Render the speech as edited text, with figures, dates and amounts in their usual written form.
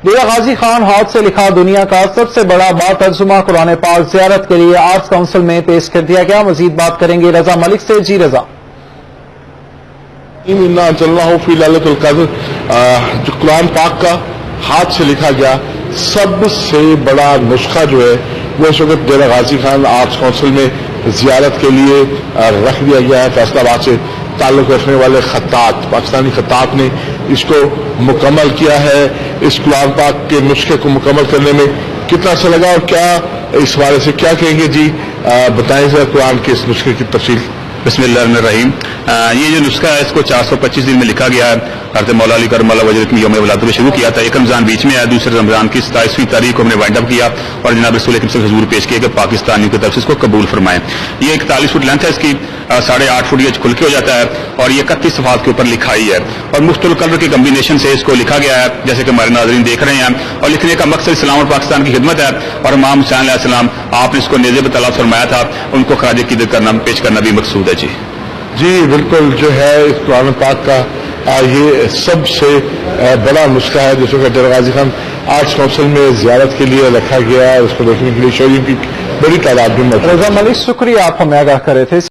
ڈیرہ غازی خان ہاتھ سے لکھا دنیا کا سب سے بڑا باترجمہ قرآن پاک زیارت کے لیے آرٹس کونسل میں پیش کر دیا گیا. مزید بات کریں گے رضا ملک سے. جی رضا. فی لیلۃ القدر جو قرآن پاک کا ہاتھ سے لکھا گیا سب سے بڑا نسخہ جو ہے وہ اس وقت ڈیرہ غازی خان آرٹس کونسل میں زیارت کے لیے رکھ دیا گیا ہے. فیصلہ آباد سے تعلق رکھنے والے خطاط پاکستانی خطاط نے اس کو مکمل کیا ہے. اس قرآن پاک کے نسخے کو مکمل کرنے میں کتنا عرصہ لگا اور کیا اس بارے سے کیا کہیں گے؟ جی بتائیں ذرا قرآن کے اس نسخے کی تفصیل. بسم اللہ الرحمن الرحیم. یہ جو نسخہ ہے اس کو 425 دن میں لکھا گیا ہے. حضرت مولا علی کرم اللہ وجہ کی یوم ولادت میں شروع کیا تھا. ایک رمضان بیچ میں آیا, دوسرے رمضان کی 27ویں تاریخ کو ہم نے وائنڈ اپ کیا اور جناب رسول اکرم سے حضور پیش کیا کہ پاکستانیوں کی طرف سے اس کو قبول فرمائیں. یہ 41 فٹ لینتھ ہے اس کی, 8.5 فٹ یہ کھل کے ہو جاتا ہے اور یہ 31 صفحات کے اوپر لکھائی ہے اور مختلف کلر کے کمبینیشن سے اس کو لکھا گیا ہے جیسے کہ ہمارے ناظرین دیکھ رہے ہیں. اور لکھنے کا مقصد اسلام اور پاکستان کی خدمت ہے اور امام حسین علیہ السلام آپ نے اس کو نیزے پہ تلاوت فرمایا تھا, ان کو خراج عقیدت کرنا پیش کرنا بھی مقصود ہے. جی بالکل, جو ہے اس قرآن پاک کا یہ سب سے بڑا نسخہ ہے جس کو ڈیرہ غازی خان آرٹس کونسل میں زیارت کے لیے رکھا گیا ہے. اس کو دیکھنے کے لیے شوقین کی بڑی تعداد میں. رضا ملک شکریہ, آپ ہمیں آگاہ کر رہے تھے.